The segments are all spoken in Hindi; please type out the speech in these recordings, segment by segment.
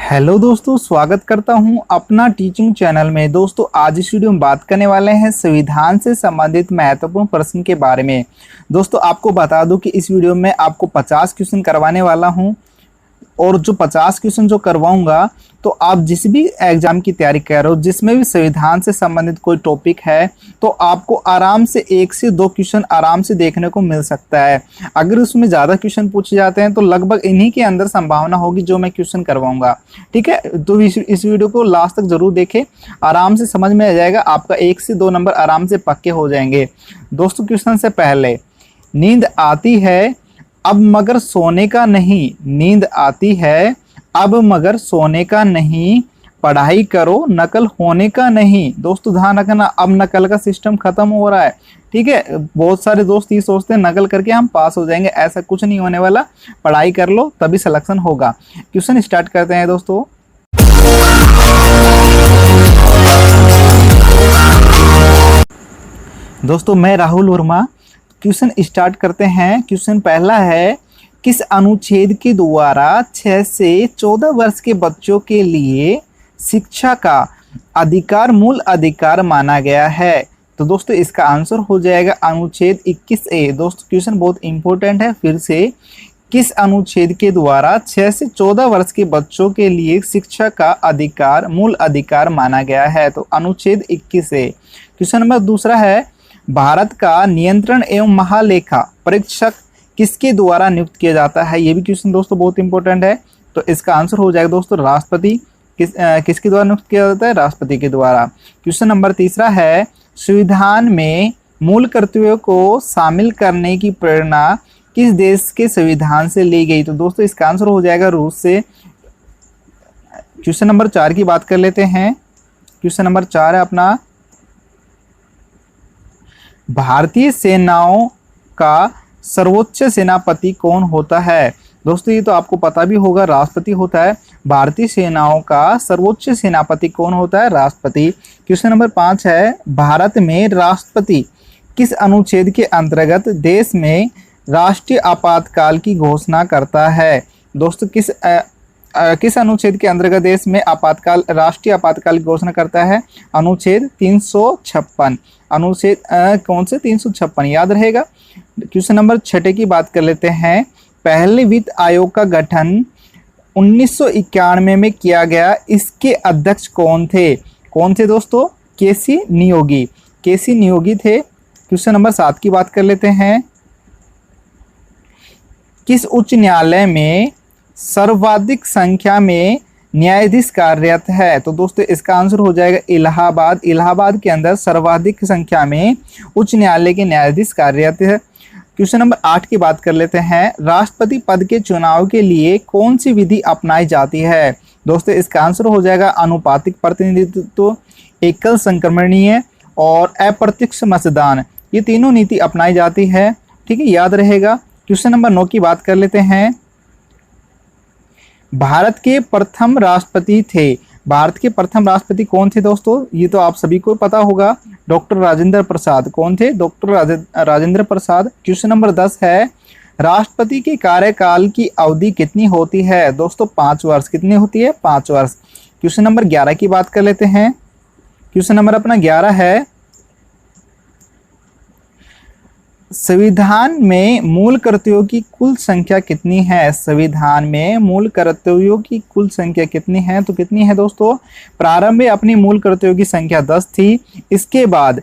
हेलो दोस्तों, स्वागत करता हूं अपना टीचिंग चैनल में। दोस्तों आज इस वीडियो में बात करने वाले हैं संविधान से संबंधित महत्वपूर्ण प्रश्न के बारे में। दोस्तों आपको बता दूं कि इस वीडियो में आपको 50 क्वेश्चन करवाने वाला हूं और जो 50 क्वेश्चन जो करवाऊंगा तो आप जिस भी एग्जाम की तैयारी कर रहे हो, जिसमें भी संविधान से संबंधित कोई टॉपिक है, तो आपको आराम से 1 से 2 क्वेश्चन आराम से देखने को मिल सकता है। अगर उसमें ज़्यादा क्वेश्चन पूछे जाते हैं तो लगभग इन्हीं के अंदर संभावना होगी जो मैं क्वेश्चन करवाऊंगा। ठीक है, तो इस वीडियो को लास्ट तक जरूर देखें, आराम से समझ में आ जाएगा। आपका 1 से 2 नंबर आराम से पक्के हो जाएंगे। दोस्तों क्वेश्चन से पहले, नींद आती है अब मगर सोने का नहीं। नींद आती है अब मगर सोने का नहीं, पढ़ाई करो नकल होने का नहीं। दोस्तों ध्यान रखना, अब नकल का सिस्टम खत्म हो रहा है। ठीक है, बहुत सारे दोस्त ये सोचते हैं नकल करके हम पास हो जाएंगे, ऐसा कुछ नहीं होने वाला। पढ़ाई कर लो तभी सिलेक्शन होगा। क्वेश्चन स्टार्ट करते हैं दोस्तों। दोस्तों मैं राहुल वर्मा, क्वेश्चन स्टार्ट करते हैं। क्वेश्चन पहला है, किस अनुच्छेद के द्वारा 6 से 14 वर्ष के बच्चों के लिए शिक्षा का अधिकार मूल अधिकार माना गया है? तो दोस्तों इसका आंसर हो जाएगा अनुच्छेद 21A। दोस्तों क्वेश्चन बहुत इंपॉर्टेंट है। फिर से, किस अनुच्छेद के द्वारा 6 से 14 वर्ष के बच्चों के लिए शिक्षा का अधिकार मूल अधिकार माना गया है? तो अनुच्छेद 21A। क्वेश्चन नंबर दूसरा है, भारत का नियंत्रण एवं महालेखा परीक्षक किसके द्वारा नियुक्त किया जाता है? ये भी क्वेश्चन दोस्तों बहुत इंपॉर्टेंट है। तो इसका आंसर हो जाएगा दोस्तों राष्ट्रपति। किसके द्वारा नियुक्त किया जाता है? राष्ट्रपति के द्वारा। क्वेश्चन नंबर तीसरा है, संविधान में मूल कर्तव्यों को शामिल करने की प्रेरणा किस देश के संविधान से ली गई? तो दोस्तों इसका आंसर हो जाएगा रूस से। क्वेश्चन नंबर 4 की बात कर लेते हैं। क्वेश्चन नंबर 4 है अपना, भारतीय सेनाओं का सर्वोच्च सेनापति कौन होता है? दोस्तों ये तो आपको पता भी होगा, राष्ट्रपति होता है। भारतीय सेनाओं का सर्वोच्च सेनापति कौन होता है? राष्ट्रपति। क्वेश्चन नंबर 5 है, भारत में राष्ट्रपति किस अनुच्छेद के अंतर्गत देश में राष्ट्रीय आपातकाल की घोषणा करता है? दोस्तों किस अनुच्छेद के अंतर्गत देश में राष्ट्रीय आपातकाल की घोषणा करता है? अनुच्छेद 356। अनुच्छेद कौन से? 356 याद रहेगा। क्वेश्चन नंबर 6 की बात कर लेते हैं। पहले वित्त आयोग का गठन 1991 में किया गया, इसके अध्यक्ष कौन थे? कौन थे दोस्तों? केसी नियोगी। केसी नियोगी थे। क्वेश्चन नंबर 7 की बात कर लेते हैं। किस उच्च न्यायालय में सर्वाधिक संख्या में न्यायाधीश कार्यरत है? तो दोस्तों इसका आंसर हो जाएगा इलाहाबाद। इलाहाबाद के अंदर सर्वाधिक संख्या में उच्च न्यायालय के न्यायाधीश कार्यरत है। क्वेश्चन नंबर 8 की बात कर लेते हैं। राष्ट्रपति पद के चुनाव के लिए कौन सी विधि अपनाई जाती है? दोस्तों इसका आंसर हो जाएगा अनुपातिक प्रतिनिधित्व, एकल संक्रमणीय और अप्रत्यक्ष मतदान। ये तीनों नीति अपनाई जाती है। ठीक है, याद रहेगा। क्वेश्चन नंबर 9 की बात कर लेते हैं। भारत के प्रथम राष्ट्रपति थे। भारत के प्रथम राष्ट्रपति कौन थे दोस्तों? ये तो आप सभी को पता होगा, डॉक्टर राजेंद्र प्रसाद। कौन थे? Doctor Rajendra Prasad. Question number 10 है, राष्ट्रपति के कार्यकाल की अवधि कितनी होती है? दोस्तों 5 वर्ष। कितनी होती है? 5 वर्ष। क्वेश्चन नंबर 11 की बात कर लेते हैं। क्वेश्चन नंबर अपना 11 है, संविधान में मूल कर्तव्यों की कुल संख्या कितनी है? संविधान में मूल कर्तव्यों की कुल संख्या कितनी है? तो कितनी है दोस्तों? प्रारंभ में अपनी मूल कर्तव्यों की संख्या 10 थी। इसके बाद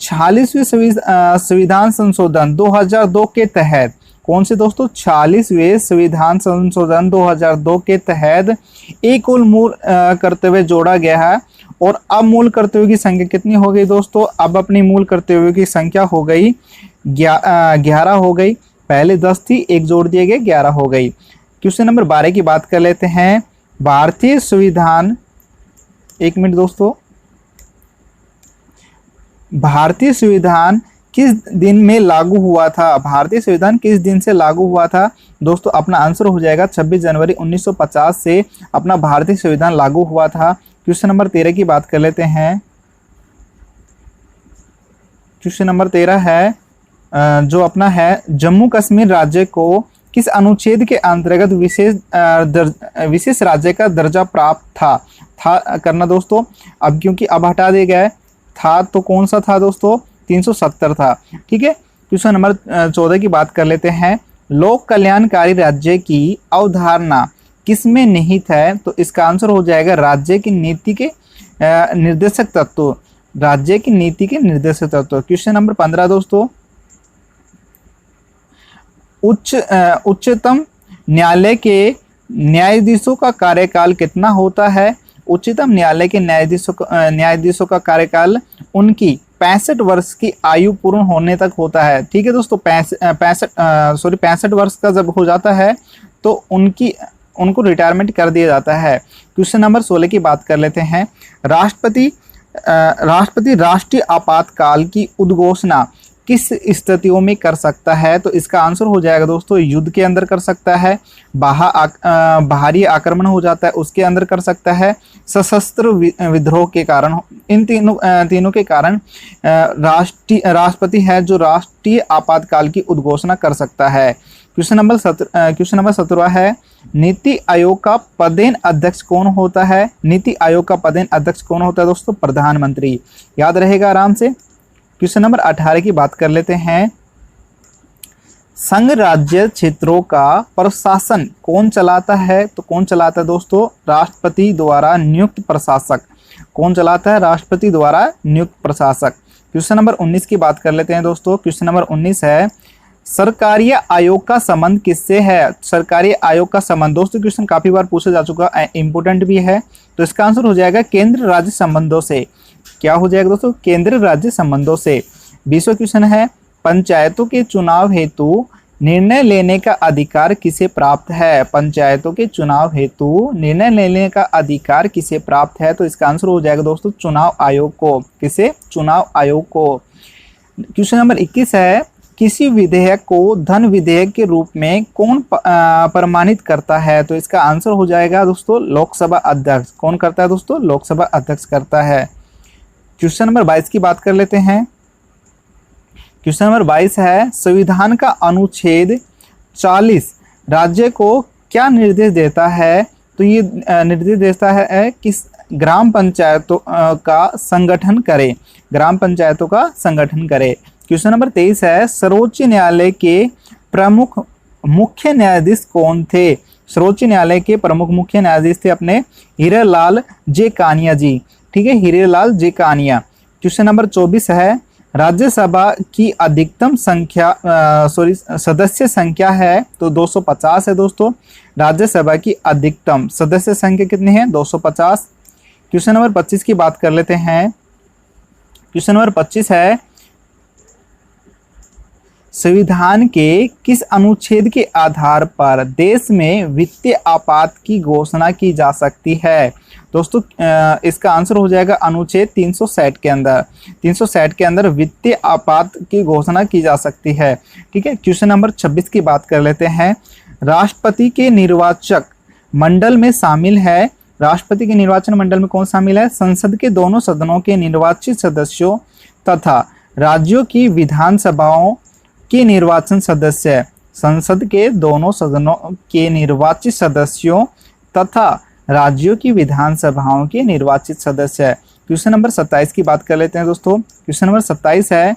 46वें संविधान संशोधन 2002 के तहत, कौन से दोस्तों? 46वें संविधान संशोधन 2002 के तहत एक और मूल कर्तव्य जोड़ा गया है। और अब मूल कर्तव्यों की संख्या कितनी हो गई दोस्तों? अब अपनी मूल कर्तव्यों की संख्या हो गई 11 हो गई। पहले 10 थी, एक जोड़ दिए गए, 11 हो गई। क्वेश्चन नंबर 12 की बात कर लेते हैं। भारतीय संविधान, एक मिनट दोस्तों, भारतीय संविधान किस दिन में लागू हुआ था? भारतीय संविधान किस दिन से लागू हुआ था? दोस्तों अपना आंसर हो जाएगा 26 जनवरी 1950 से अपना भारतीय संविधान लागू हुआ था। क्वेश्चन नंबर 13 की बात कर लेते हैं। क्वेश्चन नंबर 13 है, जो अपना है, जम्मू कश्मीर राज्य को किस अनुच्छेद के अंतर्गत विशेष राज्य का दर्जा प्राप्त था करना दोस्तों। अब क्योंकि अब हटा दिया गया है, था तो कौन सा था दोस्तों, 370 था। ठीक है, क्वेश्चन नंबर 14 की बात कर लेते हैं। लोक कल्याणकारी राज्य की अवधारणा किसमें निहित है, तो इसका आंसर हो जाएगा राज्य की नीति के निर्देशक तत्व, राज्य की नीति के निर्देशक तत्व। क्वेश्चन नंबर 15 दोस्तों, उच्चतम न्यायालय के न्यायाधीशों का कार्यकाल कितना होता है। उच्चतम न्यायालय के न्यायाधीशों का कार्यकाल उनकी 65 वर्ष की आयु पूर्ण होने तक होता है। ठीक है दोस्तों, 65 वर्ष का जब हो जाता है तो उनको रिटायरमेंट कर दिया जाता है। क्वेश्चन नंबर 16 की बात कर लेते हैं। राष्ट्रपति राष्ट्रीय आपातकाल की उद्घोषणा किस स्थितियों में कर सकता है, तो इसका आंसर हो जाएगा दोस्तों युद्ध के अंदर कर सकता है, बाहरी आक्रमण हो जाता है उसके अंदर कर सकता है, सशस्त्र विद्रोह के कारण। इन तीनों के कारण राष्ट्रपति है जो राष्ट्रीय आपातकाल की उद्घोषणा कर सकता है। क्वेश्चन नंबर 17 है। नीति आयोग का पदेन अध्यक्ष कौन होता है। नीति आयोग का पदेन अध्यक्ष कौन होता है दोस्तों, प्रधानमंत्री। याद रहेगा आराम से। क्वेश्चन नंबर 18 की बात कर लेते हैं। संघ राज्य क्षेत्रों का प्रशासन कौन चलाता है, तो कौन चलाता है दोस्तों, राष्ट्रपति द्वारा नियुक्त प्रशासक। कौन चलाता है, राष्ट्रपति द्वारा नियुक्त प्रशासक। क्वेश्चन नंबर 19 की बात कर लेते हैं दोस्तों। क्वेश्चन नंबर 19 है। सरकारी आयोग का संबंध किससे है। सरकारी आयोग का संबंध दोस्तों क्वेश्चन काफी बार पूछा जा चुका है, इंपोर्टेंट भी है, तो इसका आंसर हो जाएगा केंद्र राज्य संबंधों से। क्या हो जाएगा दोस्तों, केंद्र राज्य संबंधों से। 20वां क्वेश्चन है। पंचायतों के चुनाव हेतु निर्णय लेने का अधिकार किसे प्राप्त है। पंचायतों के चुनाव हेतु निर्णय लेने का अधिकार किसे प्राप्त है, तो इसका आंसर हो जाएगा दोस्तों चुनाव आयोग को। किसे, चुनाव आयोग को। क्वेश्चन नंबर 21 है। किसी विधेयक को धन विधेयक के रूप में कौन प्रमाणित करता है, तो इसका आंसर हो जाएगा दोस्तों लोकसभा अध्यक्ष। कौन करता है दोस्तों, लोकसभा अध्यक्ष करता है। क्वेश्चन नंबर 22 की बात कर लेते हैं। क्वेश्चन नंबर 22 है। संविधान का अनुच्छेद 40 राज्य को क्या निर्देश देता है, तो ये निर्देश देता है कि ग्राम पंचायतों का संगठन करे, ग्राम पंचायतों का संगठन करे। क्वेश्चन नंबर 23 है। सर्वोच्च न्यायालय के प्रमुख मुख्य न्यायाधीश कौन थे। सर्वोच्च न्यायालय के प्रमुख मुख्य न्यायाधीश थे अपने हीरालाल जे कानिया जी। ठीक है, हीरालाल जे कानिया। क्वेश्चन नंबर 24 है। राज्यसभा की अधिकतम संख्या सदस्य संख्या है, तो 250 है दोस्तों। राज्यसभा की अधिकतम सदस्य संख्या कितनी है, 250। क्वेश्चन नंबर 25 की बात कर लेते हैं। क्वेश्चन नंबर 25 है। संविधान के किस अनुच्छेद के आधार पर देश में वित्तीय आपात की घोषणा की जा सकती है। दोस्तों इसका आंसर हो जाएगा अनुच्छेद 360 के अंदर। 360 के अंदर वित्तीय आपात की घोषणा की जा सकती है। ठीक है, क्वेश्चन नंबर 26 की बात कर लेते हैं। राष्ट्रपति के निर्वाचक मंडल में शामिल है। राष्ट्रपति के निर्वाचन मंडल में कौन शामिल है, संसद के दोनों सदनों के निर्वाचित सदस्यों तथा राज्यों की विधानसभाओं के निर्वाचन सदस्य। संसद के दोनों सदनों के निर्वाचित सदस्यों तथा राज्यों की विधानसभाओं के निर्वाचित सदस्य। क्वेश्चन नंबर 27 की बात कर लेते हैं दोस्तों। क्वेश्चन नंबर 27 है।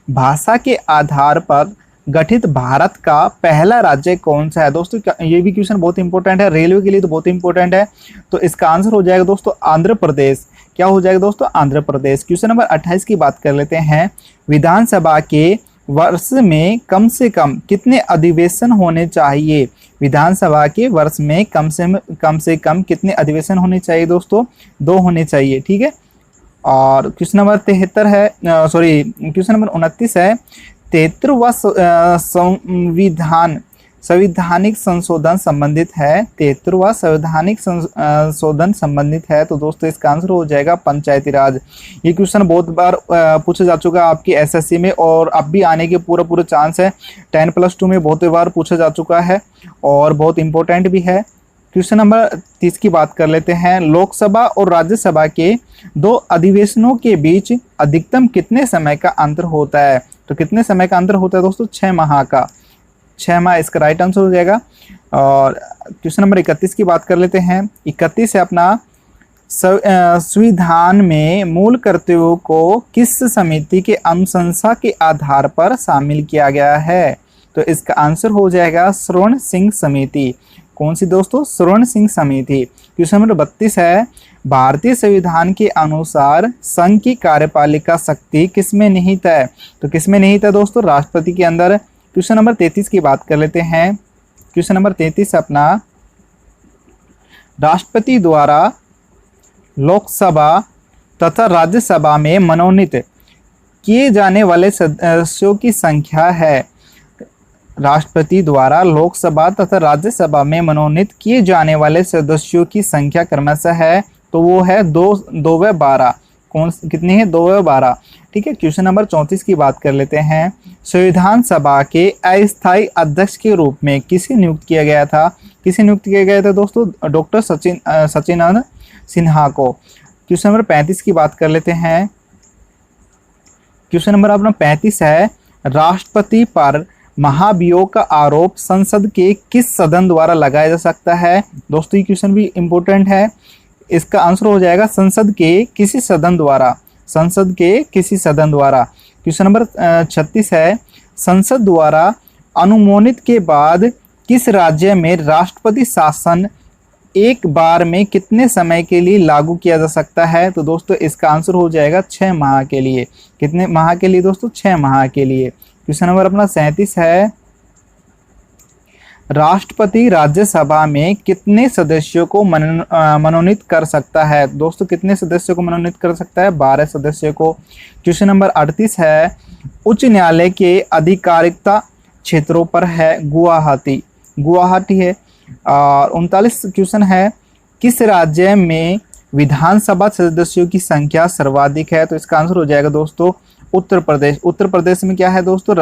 भाषा के आधार पर गठित भारत का पहला राज्य कौन सा है। दोस्तों ये भी क्वेश्चन बहुत इंपॉर्टेंट है, रेलवे के लिए तो बहुत इंपॉर्टेंट है, तो इसका आंसर हो जाएगा दोस्तों आंध्र प्रदेश। क्या हो जाएगा दोस्तों, आंध्र प्रदेश। क्वेश्चन नंबर 28 की बात कर लेते हैं। विधानसभा के वर्ष में कम से कम कितने अधिवेशन होने चाहिए। विधानसभा के वर्ष में कम से कम कितने अधिवेशन होने चाहिए दोस्तों, 2 होने चाहिए। ठीक है, और क्वेश्चन नंबर 73 है, क्वेश्चन नंबर 29 है। 73वां संवैधानिक संशोधन संबंधित है। 73वां संवैधानिक संशोधन संबंधित है, तो दोस्तों इसका आंसर हो जाएगा पंचायती राज। ये क्वेश्चन बहुत बार पूछा जा चुका है आपकी एसएससी में, और अब भी आने के पूरा चांस है। 10+2 में बहुत बार पूछा जा चुका है और बहुत इंपॉर्टेंट भी है। क्वेश्चन नंबर 30 की बात कर लेते हैं। लोकसभा और राज्यसभा के 2 अधिवेशनों के बीच अधिकतम कितने समय का अंतर होता है, तो कितने समय का अंतर होता है दोस्तों, 6 माह का। 6 माह इसका राइट आंसर हो जाएगा। और क्वेश्चन नंबर 31 की बात कर लेते हैं। 31 है अपना, संविधान में मूल कर्तव्यों को किस समिति के अनुशंसा के आधार पर शामिल किया गया है? तो इसका आंसर हो जाएगा स्वर्ण सिंह समिति। कौन सी दोस्तों? स्वर्ण सिंह समिति। क्वेश्चन नंबर 32 है, भारतीय संविधान के अनुसार संघ की कार्यपालिका शक्ति किसमें निहित है? तो किसमें निहित है दोस्तों? राष्ट्रपति के अंदर। क्वेश्चन नंबर 33 की बात कर लेते हैं। क्वेश्चन नंबर 33 अपना, राष्ट्रपति द्वारा लोकसभा तथा राज्यसभा में मनोनीत किए जाने वाले सदस्यों की संख्या है। राष्ट्रपति द्वारा लोकसभा तथा राज्यसभा में मनोनीत किए जाने वाले सदस्यों की संख्या क्रमशः है, तो वो है 2 व 12। कितनी है? 2 व 12। ठीक है। क्वेश्चन नंबर 34 की बात कर लेते हैं। संविधान सभा के अस्थायी अध्यक्ष के रूप में किसे नियुक्त किया गया था? किसे नियुक्त किया गया था दोस्तों? डॉक्टर सचिदानंद सिन्हा को। क्वेश्चन नंबर 35 की बात कर लेते हैं। क्वेश्चन नंबर अपना 35 है, राष्ट्रपति पर महाभियोग का आरोप संसद के किस सदन द्वारा लगाया जा सकता है? दोस्तों ये क्वेश्चन भी इंपॉर्टेंट है। इसका आंसर हो जाएगा संसद के किसी सदन द्वारा। संसद के किसी सदन द्वारा। क्वेश्चन नंबर 36 है, संसद द्वारा अनुमोदित के बाद किस राज्य में राष्ट्रपति शासन एक बार में कितने समय के लिए लागू किया जा सकता है? तो दोस्तों इसका आंसर हो जाएगा 6 माह के लिए। कितने माह के लिए दोस्तों? 6 माह के लिए। क्वेश्चन नंबर अपना 37 है, राष्ट्रपति राज्यसभा में कितने सदस्यों को मनोनीत कर सकता है? दोस्तों कितने सदस्यों को मनोनीत कर सकता है? 12 सदस्यों को। क्वेश्चन नंबर 38 है, उच्च न्यायालय के आधिकारिकता क्षेत्रों पर है गुवाहाटी है। और 39 क्वेश्चन है, किस राज्य में विधानसभा सदस्यों की संख्या सर्वाधिक है? तो इसका आंसर हो जाएगा दोस्तों उत्तर प्रदेश। उत्तर प्रदेश में क्या है दोस्तों?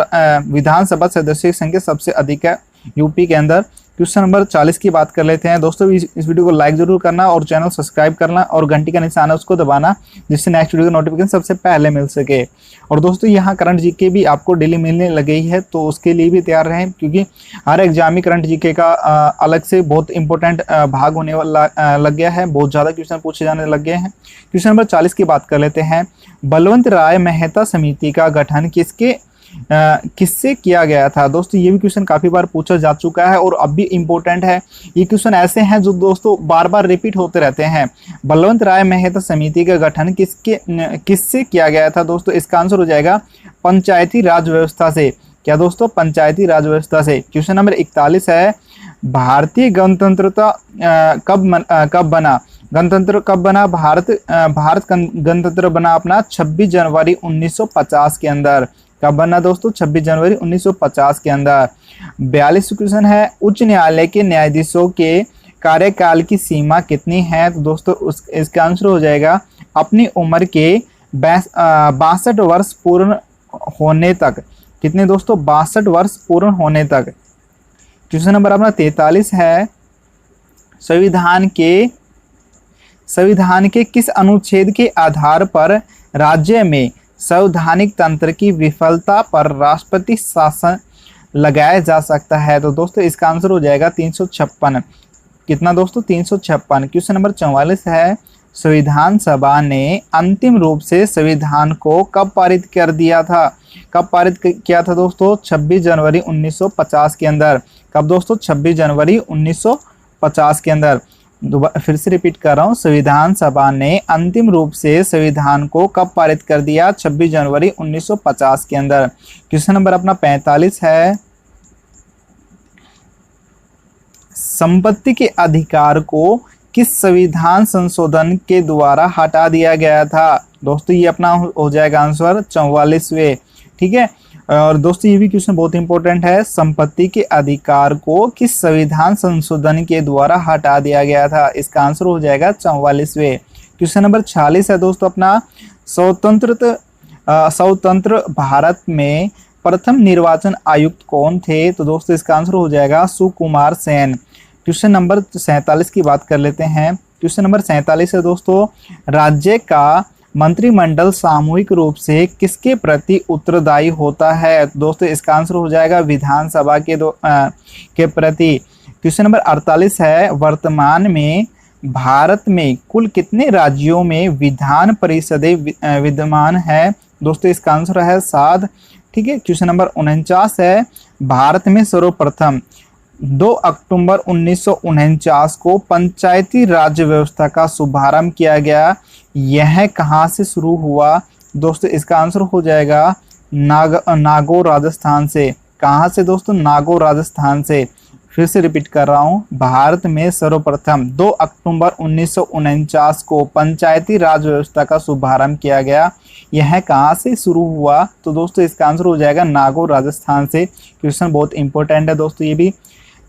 विधानसभा सदस्यों की संख्या सबसे अधिक है यूपी के अंदर। क्वेश्चन नंबर 40 की बात कर लेते हैं। दोस्तों इस वीडियो को लाइक जरूर करना और चैनल सब्सक्राइब करना और घंटी का निशान है उसको दबाना, जिससे नेक्स्ट वीडियो का नोटिफिकेशन सबसे पहले मिल सके। और दोस्तों यहाँ करंट जीके भी आपको डेली मिलने लगी है, तो उसके लिए भी तैयार रहें, क्योंकि हर एग्जाम में करंट जीके का अलग से बहुत इंपॉर्टेंट भाग होने वाला लग गया है। बहुत ज़्यादा क्वेश्चन पूछे जाने लग गए हैं। क्वेश्चन नंबर 40 की बात कर लेते हैं। बलवंत राय मेहता समिति का गठन किससे किया गया था? दोस्तों ये भी क्वेश्चन काफी बार पूछा जा चुका है और अब भी इम्पोर्टेंट है। ये क्वेश्चन ऐसे हैं जो दोस्तों बार बार रिपीट होते रहते हैं। बलवंत राय मेहता समिति का गठन किससे किया गया था? दोस्तों इसका आंसर हो जाएगा पंचायती राज व्यवस्था से। क्या दोस्तों? पंचायती राज व्यवस्था से। क्वेश्चन नंबर 41 है, भारतीय गणतंत्रता कब बना? गणतंत्र कब बना? भारत गणतंत्र बना अपना 26 जनवरी 1950 के अंदर। कब बना दोस्तों? 26 जनवरी 1950 के अंदर। 42 क्वेश्चन है, उच्च न्यायालय के न्यायाधीशों के कार्यकाल की सीमा कितनी है? तो दोस्तों इसका आंसर हो जाएगा अपनी उम्र के 62 वर्ष पूर्ण होने तक। कितने दोस्तों? 62 वर्ष पूर्ण होने तक। क्वेश्चन नंबर अपना 43 है, संविधान के किस अनुच्छेद के आधार पर राज्य में संवैधानिक तंत्र की विफलता पर राष्ट्रपति शासन लगाया जा सकता है? तो दोस्तों इसका आंसर हो जाएगा 356। कितना दोस्तों? 356। क्वेश्चन नंबर 44 है, संविधान सभा ने अंतिम रूप से संविधान को कब पारित कर दिया था? कब पारित किया था दोस्तों? 26 जनवरी 1950 के अंदर। कब दोस्तों? 26 जनवरी 1950 के अंदर। फिर से रिपीट कर रहा हूँ, संविधान सभा ने अंतिम रूप से संविधान को कब पारित कर दिया? 26 जनवरी 1950 के अंदर। क्वेश्चन नंबर अपना 45 है, संपत्ति के अधिकार को किस संविधान संशोधन के द्वारा हटा दिया गया था? दोस्तों ये अपना हो जाएगा आंसर 44वें। ठीक है। और दोस्तों ये भी क्वेश्चन बहुत इंपॉर्टेंट है, संपत्ति के अधिकार को किस संविधान संशोधन के द्वारा हटा दिया गया था? इसका आंसर हो जाएगा 44वें। क्वेश्चन नंबर 46 है दोस्तों अपना, स्वतंत्र भारत में प्रथम निर्वाचन आयुक्त कौन थे? तो दोस्तों इसका आंसर हो जाएगा सुकुमार सेन। क्वेश्चन नंबर 47 की बात कर लेते हैं। क्वेश्चन नंबर 47 है दोस्तों, राज्य का मंत्रिमंडल सामूहिक रूप से किसके प्रति उत्तरदायी होता है? दोस्तों इसका आंसर हो जाएगा विधानसभा के प्रति। क्वेश्चन नंबर 48 है, वर्तमान में भारत में कुल कितने राज्यों में विधान परिषदें विद्यमान है? दोस्तों इसका आंसर है 7। ठीक है। क्वेश्चन नंबर 49 है, भारत में सर्वप्रथम 2 अक्टूबर 1949 को पंचायती राज व्यवस्था का शुभारंभ किया गया। यह कहाँ से शुरू हुआ? दोस्तों इसका आंसर हो जाएगा नागौर राजस्थान से। कहाँ से दोस्तों? नागौर राजस्थान से। फिर से रिपीट कर रहा हूँ, भारत में सर्वप्रथम 2 अक्टूबर 1949 को पंचायती राज व्यवस्था का शुभारंभ किया गया। यह कहाँ से शुरू हुआ? तो दोस्तों इसका आंसर हो जाएगा नागौर राजस्थान से। क्वेश्चन बहुत इंपॉर्टेंट है दोस्तों ये भी।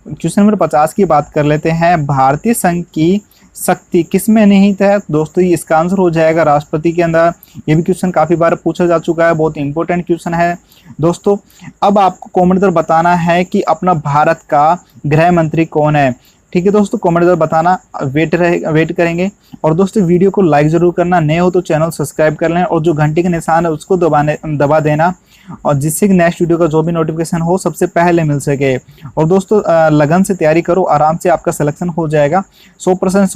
क्वेश्चन नंबर 50 की बात कर लेते हैं, भारतीय संघ की शक्ति किस में निहित है? दोस्तों इसका आंसर हो जाएगा राष्ट्रपति के अंदर। ये भी क्वेश्चन काफी बार पूछा जा चुका है, बहुत इंपॉर्टेंट क्वेश्चन है दोस्तों। अब आपको कमेंट द्वारा बताना है कि अपना भारत का गृह मंत्री कौन है। ठीक है दोस्तों, कमेंट द्वारा बताना, वेट करेंगे। और दोस्तों वीडियो को लाइक जरूर करना, नए हो तो चैनल सब्सक्राइब कर लें और जो घंटे का निशान है उसको दबा देना, और जिससे कि नेक्स्ट वीडियो का जो भी नोटिफिकेशन हो सबसे पहले मिल सके। और दोस्तों लगन से तैयारी करो, आराम से आपका सिलेक्शन हो जाएगा 100%।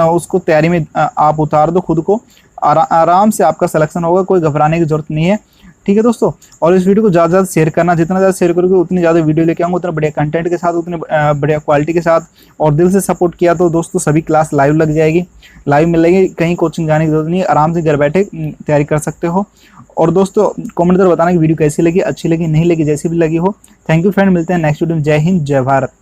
उसको तैयारी में आप उतार दो खुद को, आराम से आपका सिलेक्शन होगा, कोई घबराने की जरूरत नहीं है। ठीक है दोस्तों, और इस वीडियो को ज़्यादा से ज़्यादा शेयर करना, जितना ज़्यादा शेयर करोगे उतनी ज़्यादा वीडियो लेके आऊँगा, उतना बढ़िया कंटेंट के साथ, उतनी बढ़िया क्वालिटी के साथ। और दिल से सपोर्ट किया तो दोस्तों सभी क्लास लाइव लग जाएगी, लाइव मिलेगी, कहीं कोचिंग जाने की जरूरत नहीं है, आराम से घर बैठे तैयारी कर सकते हो। और दोस्तों कमेंट कर बताना कि वीडियो कैसी लगी, अच्छी लगी, नहीं लगी, जैसी भी लगी हो। थैंक यू फ्रेंड, मिलते हैं नेक्स्ट वीडियो में। जय हिंद, जय भारत।